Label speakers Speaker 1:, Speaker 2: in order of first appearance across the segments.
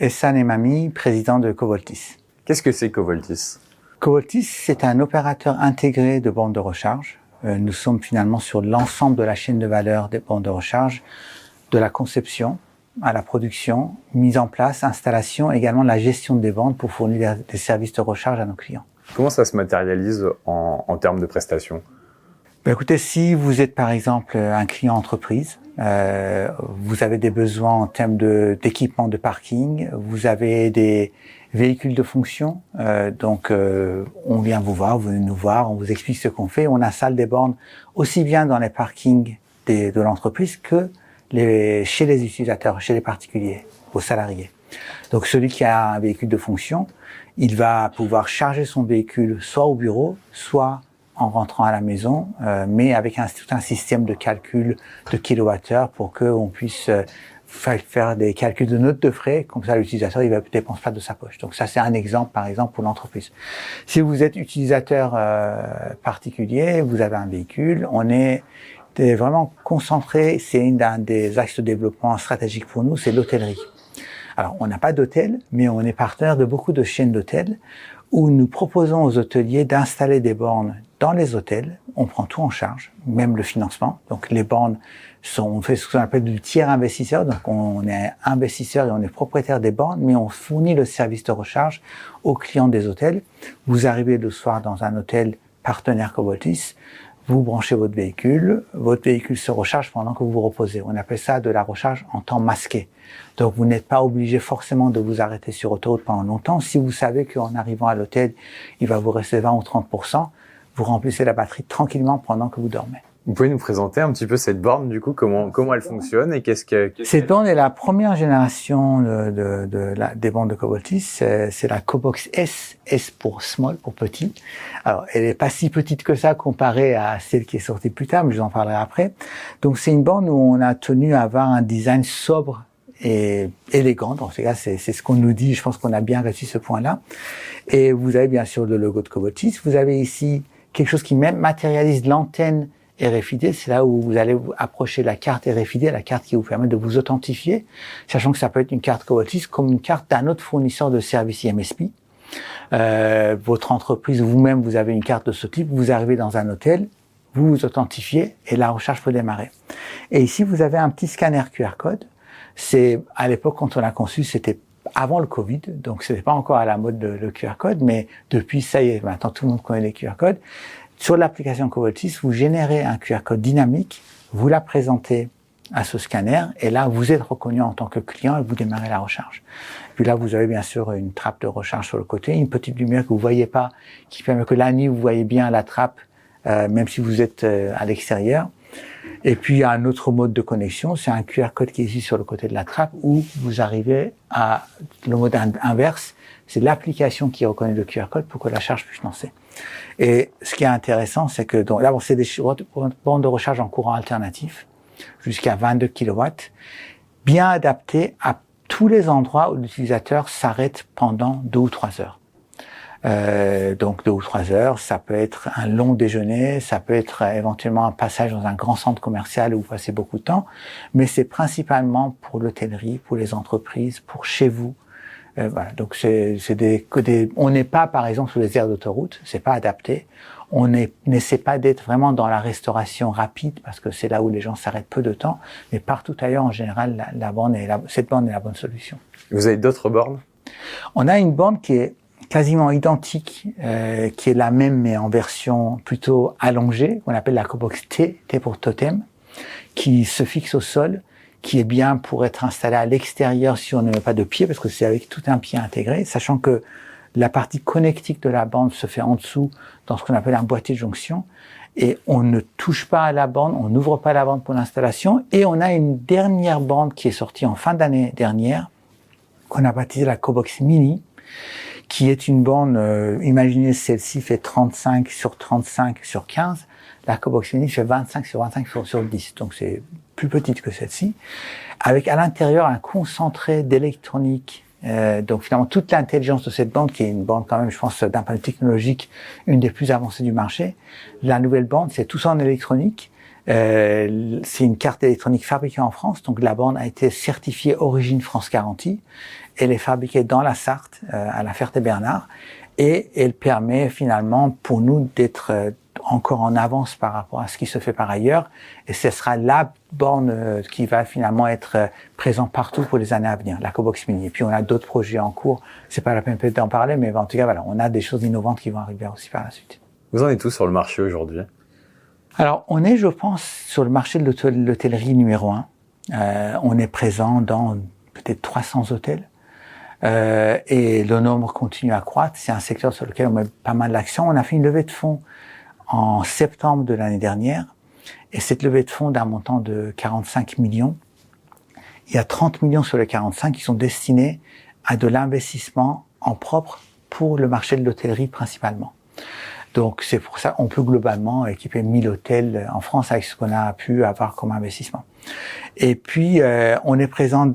Speaker 1: Ehsan Emami, président de Covoltis.
Speaker 2: Qu'est-ce que c'est Covoltis?
Speaker 1: Covoltis, c'est un opérateur intégré de bornes de recharge. Nous sommes finalement sur l'ensemble de la chaîne de valeur des bornes de recharge, de la conception à la production, mise en place, installation, également la gestion des bornes pour fournir des services de recharge à nos clients.
Speaker 2: Comment ça se matérialise en termes de prestations?
Speaker 1: Écoutez, si vous êtes par exemple un client entreprise, vous avez des besoins en termes d'équipement de parking, vous avez des véhicules de fonction, on vient vous voir, vous venez nous voir, on vous explique ce qu'on fait, on installe des bornes aussi bien dans les parkings de l'entreprise que chez les utilisateurs, chez les particuliers, aux salariés. Donc celui qui a un véhicule de fonction, il va pouvoir charger son véhicule soit au bureau, soit en rentrant à la maison, mais avec tout un système de calcul de kilowattheure pour qu'on puisse faire des calculs de notes de frais, comme ça l'utilisateur il ne dépense pas de sa poche. Donc ça c'est un exemple par exemple pour l'entreprise. Si vous êtes utilisateur particulier, vous avez un véhicule, on est vraiment concentré, c'est un des axes de développement stratégique pour nous, c'est l'hôtellerie. Alors on n'a pas d'hôtel, mais on est partenaire de beaucoup de chaînes d'hôtels où nous proposons aux hôteliers d'installer des bornes dans les hôtels. On prend tout en charge, même le financement. Donc les bornes on fait ce qu'on appelle du tiers investisseur. Donc on est investisseur et on est propriétaire des bornes, mais on fournit le service de recharge aux clients des hôtels. Vous arrivez le soir dans un hôtel partenaire Covoltis, vous branchez votre véhicule se recharge pendant que vous vous reposez. On appelle ça de la recharge en temps masqué. Donc vous n'êtes pas obligé forcément de vous arrêter sur autoroute pendant longtemps. Si vous savez qu'en arrivant à l'hôtel, il va vous rester 20 ou 30%, vous remplissez la batterie tranquillement pendant que vous dormez.
Speaker 2: Vous pouvez nous présenter un petit peu cette borne, du coup, comment elle fonctionne et
Speaker 1: Cette borne est la première génération des bornes de Covoltis. C'est la Cobox S, S pour small, pour petit. Alors, elle est pas si petite que ça comparée à celle qui est sortie plus tard, mais je vous en parlerai après. Donc, c'est une borne où on a tenu à avoir un design sobre et élégant. Dans ce cas, c'est ce qu'on nous dit. Je pense qu'on a bien réussi ce point-là. Et vous avez bien sûr le logo de Covoltis. Vous avez ici quelque chose qui même matérialise l'antenne RFID, c'est là où vous allez approcher la carte RFID, la carte qui vous permet de vous authentifier, sachant que ça peut être une carte Covoltis comme une carte d'un autre fournisseur de services IMSP. Votre entreprise, vous-même, vous avez une carte de ce type, vous arrivez dans un hôtel, vous vous authentifiez et la recharge peut démarrer. Et ici, vous avez un petit scanner QR code. C'est, à l'époque, quand on l'a conçu, c'était avant le Covid, donc ce n'est pas encore à la mode le QR code, mais depuis, ça y est, maintenant tout le monde connaît les QR codes. Sur l'application Covoltis, vous générez un QR code dynamique, vous la présentez à ce scanner, et là, vous êtes reconnu en tant que client et vous démarrez la recharge. Puis là, vous avez bien sûr une trappe de recharge sur le côté, une petite lumière que vous voyez pas, qui permet que la nuit, vous voyez bien la trappe, même si vous êtes à l'extérieur. Et puis, il y a un autre mode de connexion, c'est un QR code qui est ici sur le côté de la trappe, où vous arrivez à le mode inverse, c'est l'application qui reconnaît le QR code pour que la charge puisse lancer. Et ce qui est intéressant, c'est que d'abord, c'est des bornes de recharge en courant alternatif, jusqu'à 22 kW, bien adaptées à tous les endroits où l'utilisateur s'arrête pendant 2 ou 3 heures. Donc 2 ou 3 heures, ça peut être un long déjeuner, ça peut être éventuellement un passage dans un grand centre commercial où vous passez beaucoup de temps, mais c'est principalement pour l'hôtellerie, pour les entreprises, pour chez vous. Voilà, donc on n'est pas par exemple sur les aires d'autoroute, c'est pas adapté. On n'essaie pas d'être vraiment dans la restauration rapide parce que c'est là où les gens s'arrêtent peu de temps, mais partout ailleurs en général cette borne est la bonne solution.
Speaker 2: Vous avez d'autres bornes?
Speaker 1: On a une borne qui est quasiment identique, qui est la même mais en version plutôt allongée, qu'on appelle la Cobox T, T pour totem, qui se fixe au sol, qui est bien pour être installé à l'extérieur si on ne met pas de pied, parce que c'est avec tout un pied intégré, sachant que la partie connectique de la borne se fait en dessous, dans ce qu'on appelle un boîtier de jonction, et on ne touche pas à la borne, on n'ouvre pas la borne pour l'installation, et on a une dernière borne qui est sortie en fin d'année dernière, qu'on a baptisée la Cobox Mini, qui est une borne, imaginez celle-ci fait 35 sur 35 sur 15, la Cobox Mini fait 25 sur 25 sur 10, donc c'est plus petite que celle-ci, avec à l'intérieur un concentré d'électronique. Donc finalement toute l'intelligence de cette borne, qui est une borne quand même, je pense, d'un point de vue technologique, une des plus avancées du marché. La nouvelle borne, c'est tout ça en électronique. C'est une carte électronique fabriquée en France, donc la borne a été certifiée Origine France Garantie. Elle est fabriquée dans la Sarthe, à la Ferté-Bernard, et elle permet finalement pour nous d'être encore en avance par rapport à ce qui se fait par ailleurs, et ce sera la borne qui va finalement être présente partout pour les années à venir, la Cobox Mini. Et puis on a d'autres projets en cours, c'est pas la peine peut-être d'en parler, mais en tout cas voilà, on a des choses innovantes qui vont arriver aussi par la suite.
Speaker 2: Vous en êtes où sur le marché aujourd'hui?
Speaker 1: Alors on est, je pense, sur le marché de l'hôtellerie numéro 1. On est présent dans peut-être 300 hôtels. Et le nombre continue à croître. C'est un secteur sur lequel on met pas mal d'action. On a fait une levée de fonds en septembre de l'année dernière. Et cette levée de fonds d'un montant de 45 millions, il y a 30 millions sur les 45 qui sont destinés à de l'investissement en propre pour le marché de l'hôtellerie principalement. Donc c'est pour ça on peut globalement équiper 1000 hôtels en France avec ce qu'on a pu avoir comme investissement. Et puis on est présent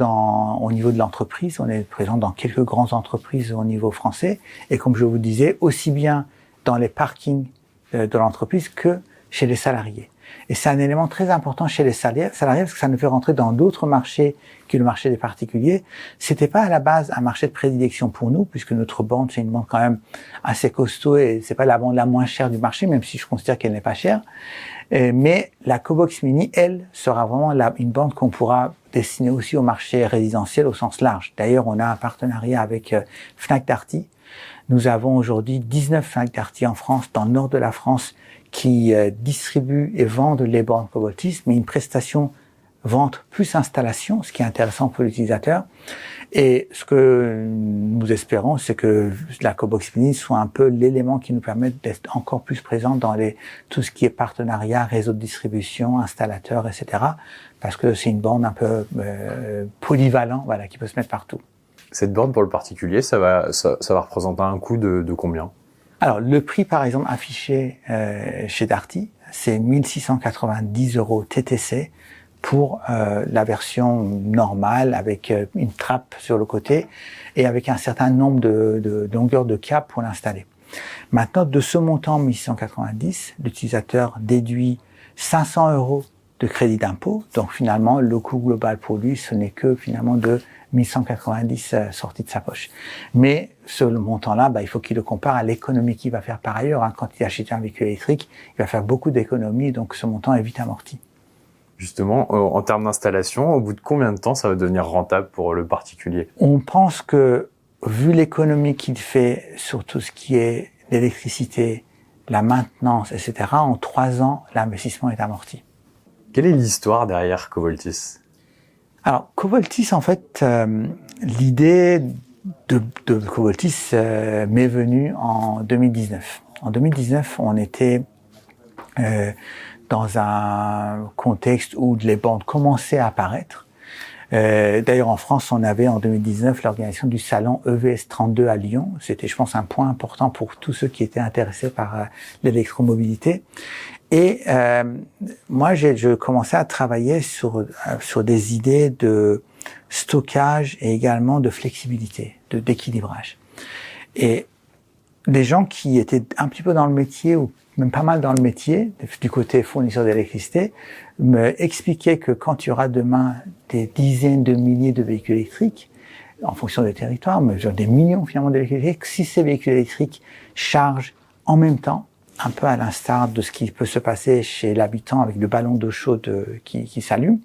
Speaker 1: au niveau de l'entreprise, on est présent dans quelques grandes entreprises au niveau français, et comme je vous disais, aussi bien dans les parkings de l'entreprise que chez les salariés. Et c'est un élément très important chez les salariés parce que ça nous fait rentrer dans d'autres marchés que le marché des particuliers. C'était pas à la base un marché de prédilection pour nous, puisque notre bande, c'est une bande quand même assez costaud et c'est pas la bande la moins chère du marché, même si je considère qu'elle n'est pas chère. Mais la Cobox Mini, elle, sera vraiment une bande qu'on pourra destiner aussi au marché résidentiel au sens large. D'ailleurs, on a un partenariat avec Fnac Darty. Nous avons aujourd'hui 19 Fnac Darty en France, dans le nord de la France, qui distribuent et vendent les bornes Coboltis, mais une prestation vente plus installation, ce qui est intéressant pour l'utilisateur. Et ce que nous espérons, c'est que la Cobox Mini soit un peu l'élément qui nous permet d'être encore plus présent dans tout ce qui est partenariat, réseau de distribution, installateur, etc. Parce que c'est une borne un peu polyvalent, voilà, qui peut se mettre partout.
Speaker 2: Cette borne pour le particulier, ça va représenter un coût de combien?
Speaker 1: Alors, le prix, par exemple, affiché chez Darty, c'est 1690 € TTC pour la version normale, avec une trappe sur le côté et avec un certain nombre de longueurs de câbles pour l'installer. Maintenant, de ce montant 1690, l'utilisateur déduit 500 € de crédit d'impôt. Donc, finalement, le coût global pour lui, ce n'est que finalement de 1190 sorties de sa poche. Mais ce montant-là, il faut qu'il le compare à l'économie qu'il va faire par ailleurs. Quand il achète un véhicule électrique, il va faire beaucoup d'économies, donc ce montant est vite amorti.
Speaker 2: Justement, en termes d'installation, au bout de combien de temps ça va devenir rentable pour le particulier?
Speaker 1: On pense que, vu l'économie qu'il fait sur tout ce qui est l'électricité, la maintenance, etc., en 3 ans, l'investissement est amorti.
Speaker 2: Quelle est l'histoire derrière Coboltis?
Speaker 1: Alors, Coboltis, en fait, l'idée de Coboltis m'est venue en 2019. En 2019, on était dans un contexte où les bornes commençaient à apparaître. D'ailleurs, en France, on avait en 2019 l'organisation du salon EVS 32 à Lyon. C'était, je pense, un point important pour tous ceux qui étaient intéressés par l'électromobilité. Et moi, je commençais à travailler sur des idées de stockage et également de flexibilité, d'équilibrage. Et des gens qui étaient un petit peu dans le métier ou même pas mal dans le métier, du côté fournisseur d'électricité, me expliquaient que quand il y aura demain des dizaines de milliers de véhicules électriques, en fonction des territoires, mais des millions finalement de véhicules électriques, si ces véhicules électriques chargent en même temps, un peu à l'instar de ce qui peut se passer chez l'habitant avec le ballon d'eau chaude qui s'allume.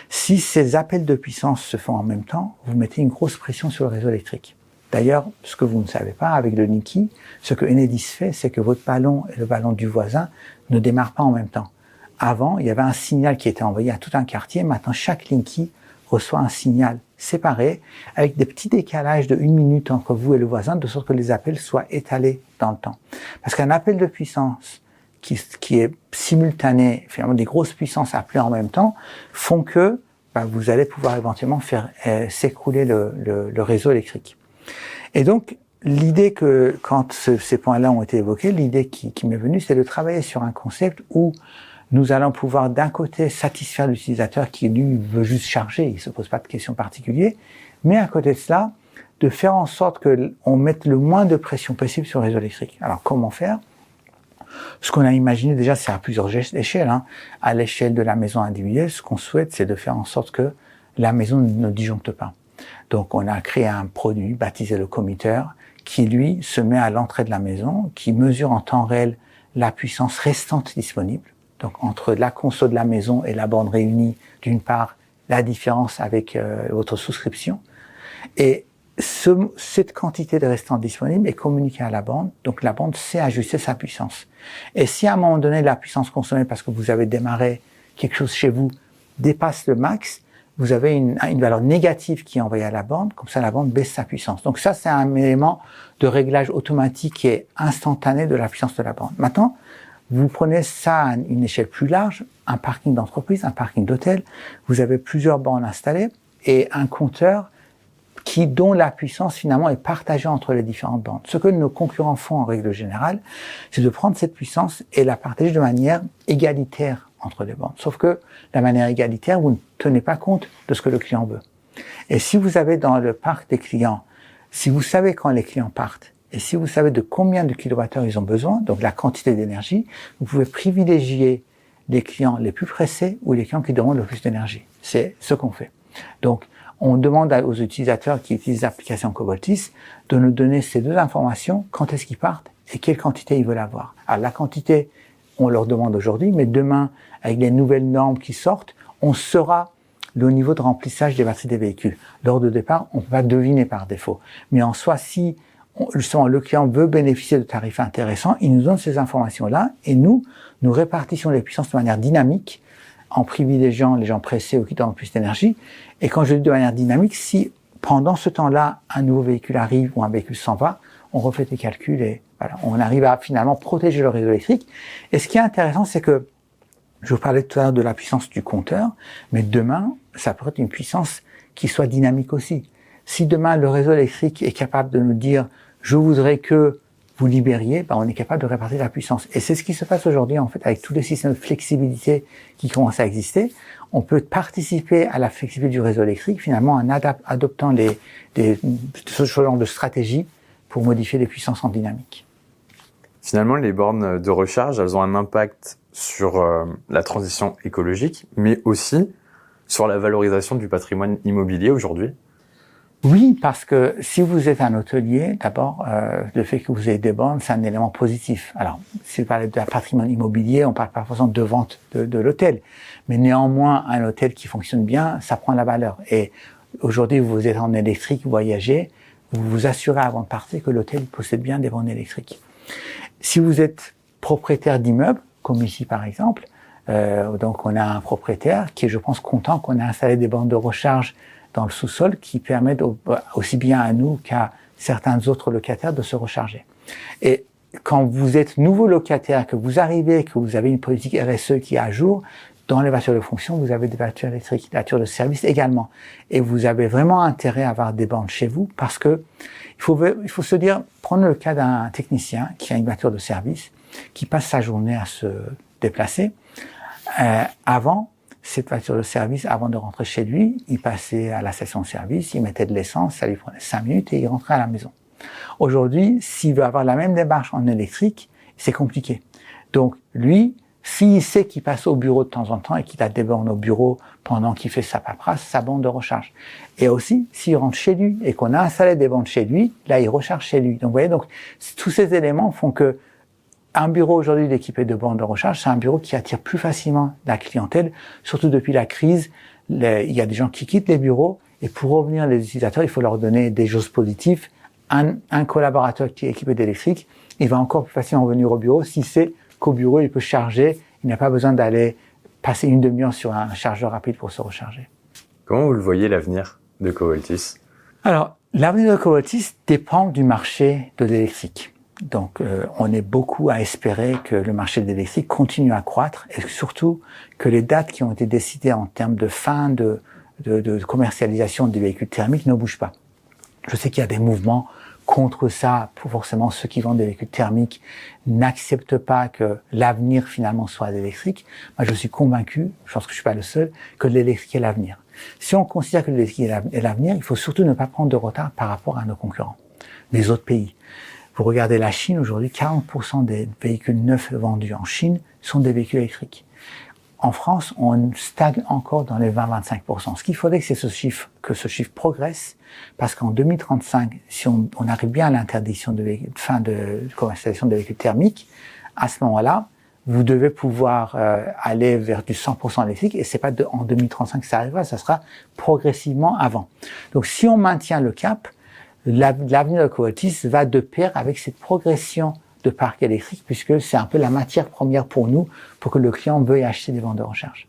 Speaker 1: Si ces appels de puissance se font en même temps, vous mettez une grosse pression sur le réseau électrique. D'ailleurs, ce que vous ne savez pas, avec le Linky, ce que Enedis fait, c'est que votre ballon et le ballon du voisin ne démarrent pas en même temps. Avant, il y avait un signal qui était envoyé à tout un quartier. Maintenant, chaque Linky reçoit un signal séparé avec des petits décalages de 1 minute entre vous et le voisin, de sorte que les appels soient étalés dans le temps. Parce qu'un appel de puissance qui est simultané, finalement des grosses puissances appelées en même temps, font que vous allez pouvoir éventuellement faire s'écrouler le réseau électrique. Et donc, l'idée que, quand ces points-là ont été évoqués, l'idée qui m'est venue, c'est de travailler sur un concept où nous allons pouvoir d'un côté satisfaire l'utilisateur qui, lui, veut juste charger, il se pose pas de questions particulières, mais à côté de cela, de faire en sorte que on mette le moins de pression possible sur le réseau électrique. Alors, comment faire? Ce qu'on a imaginé déjà, c'est à plusieurs échelles. À l'échelle de la maison individuelle, ce qu'on souhaite, c'est de faire en sorte que la maison ne disjoncte pas. Donc on a créé un produit baptisé le commuteur qui lui se met à l'entrée de la maison, qui mesure en temps réel la puissance restante disponible. Donc entre la console de la maison et la borne réunie, d'une part, la différence avec votre souscription. Et cette quantité de restant disponible est communiquée à la borne, donc la borne sait ajuster sa puissance. Et si à un moment donné la puissance consommée parce que vous avez démarré quelque chose chez vous dépasse le max, vous avez une valeur négative qui est envoyée à la borne, comme ça la borne baisse sa puissance. Donc ça c'est un élément de réglage automatique et instantané de la puissance de la borne. Maintenant, vous prenez ça à une échelle plus large, un parking d'entreprise, un parking d'hôtel, vous avez plusieurs bornes installées et un compteur dont la puissance finalement est partagée entre les différentes bornes. Ce que nos concurrents font en règle générale, c'est de prendre cette puissance et la partager de manière égalitaire entre les bornes. Sauf que la manière égalitaire, vous ne tenez pas compte de ce que le client veut. Et si vous avez dans le parc des clients, si vous savez quand les clients partent, et si vous savez de combien de kilowattheures ils ont besoin, donc la quantité d'énergie, vous pouvez privilégier les clients les plus pressés ou les clients qui demandent le plus d'énergie. C'est ce qu'on fait. Donc, on demande aux utilisateurs qui utilisent l'application Coboltis de nous donner ces deux informations, quand est-ce qu'ils partent et quelle quantité ils veulent avoir. Alors la quantité, on leur demande aujourd'hui, mais demain, avec les nouvelles normes qui sortent, on saura le niveau de remplissage des batteries des véhicules. Lors de départ, on peut pas deviner par défaut. Mais en soi, si justement le client veut bénéficier de tarifs intéressants, il nous donne ces informations-là et nous répartissons les puissances de manière dynamique en privilégiant les gens pressés ou qui donnent plus d'énergie. Et quand je dis de manière dynamique, si pendant ce temps-là, un nouveau véhicule arrive ou un véhicule s'en va, on refait les calculs et voilà, on arrive à finalement protéger le réseau électrique. Et ce qui est intéressant, c'est que je vous parlais tout à l'heure de la puissance du compteur, mais demain, ça peut être une puissance qui soit dynamique aussi. Si demain, le réseau électrique est capable de nous dire « je voudrais que vous libériez », on est capable de répartir la puissance. Et c'est ce qui se passe aujourd'hui, en fait, avec tous les systèmes de flexibilité qui commencent à exister. On peut participer à la flexibilité du réseau électrique, finalement, en adoptant ce genre de stratégie pour modifier les puissances en dynamique.
Speaker 2: Finalement, les bornes de recharge, elles ont un impact sur la transition écologique, mais aussi sur la valorisation du patrimoine immobilier aujourd'hui.
Speaker 1: Oui, parce que si vous êtes un hôtelier, d'abord, le fait que vous ayez des bornes, c'est un élément positif. Alors, si vous parlez d'un patrimoine immobilier, on parle pas forcément de vente de l'hôtel. Mais néanmoins, un hôtel qui fonctionne bien, ça prend la valeur. Et aujourd'hui, vous êtes en électrique, vous voyagez, vous vous assurez avant de partir que l'hôtel possède bien des bornes électriques. Si vous êtes propriétaire d'immeubles, comme ici par exemple, donc on a un propriétaire qui est, je pense, content qu'on ait installé des bornes de recharge dans le sous-sol qui permettent aussi bien à nous qu'à certains autres locataires de se recharger. Et quand vous êtes nouveau locataire, que vous arrivez, que vous avez une politique RSE qui est à jour, dans les voitures de fonction, vous avez des voitures électriques, des voitures de service également. Et vous avez vraiment intérêt à avoir des bornes chez vous parce que il faut se dire, prenez le cas d'un technicien qui a une voiture de service, qui passe sa journée à se déplacer. Avant, cette voiture de service, avant de rentrer chez lui, il passait à la station de service, il mettait de l'essence, ça lui prenait 5 minutes et il rentrait à la maison. Aujourd'hui, s'il veut avoir la même démarche en électrique, c'est compliqué. Donc, lui, s'il sait qu'il passe au bureau de temps en temps et qu'il a des bornes au bureau pendant qu'il fait sa paperasse, sa borne de recharge. Et aussi, s'il rentre chez lui et qu'on a installé des bornes chez lui, là, il recharge chez lui. Donc, vous voyez, donc, tous ces éléments font que un bureau aujourd'hui équipé de bornes de recharge, c'est un bureau qui attire plus facilement la clientèle, surtout depuis la crise. Il y a des gens qui quittent les bureaux et pour revenir les utilisateurs, il faut leur donner des choses positives. Un collaborateur qui est équipé d'électrique, il va encore plus facilement venir au bureau s'il sait qu'au bureau, il peut charger. Il n'a pas besoin d'aller passer une demi-heure sur un chargeur rapide pour se recharger.
Speaker 2: Comment vous le voyez l'avenir de Coboltis ?
Speaker 1: Alors, l'avenir de Coboltis dépend du marché de l'électrique. Donc, on est beaucoup à espérer que le marché de l'électrique continue à croître et surtout que les dates qui ont été décidées en termes de fin de commercialisation des véhicules thermiques ne bougent pas. Je sais qu'il y a des mouvements contre ça, pour forcément ceux qui vendent des véhicules thermiques n'acceptent pas que l'avenir finalement soit l'électrique. Moi, je suis convaincu, je pense que je suis pas le seul, que l'électrique est l'avenir. Si on considère que l'électrique est l'avenir, il faut surtout ne pas prendre de retard par rapport à nos concurrents, les autres pays. Vous regardez la Chine aujourd'hui, 40% des véhicules neufs vendus en Chine sont des véhicules électriques. En France, on stagne encore dans les 20-25%. Ce qu'il faudrait, c'est que ce chiffre progresse, parce qu'en 2035, si on arrive bien à l'interdiction fin de commercialisation de véhicules thermiques, à ce moment-là, vous devez pouvoir aller vers du 100% électrique, et c'est pas en 2035 que ça arrivera, ça sera progressivement avant. Donc, si on maintient le cap, l'avenir de Covaltis va de pair avec cette progression de parc électrique, puisque c'est un peu la matière première pour nous, pour que le client veuille acheter des bornes de recharge.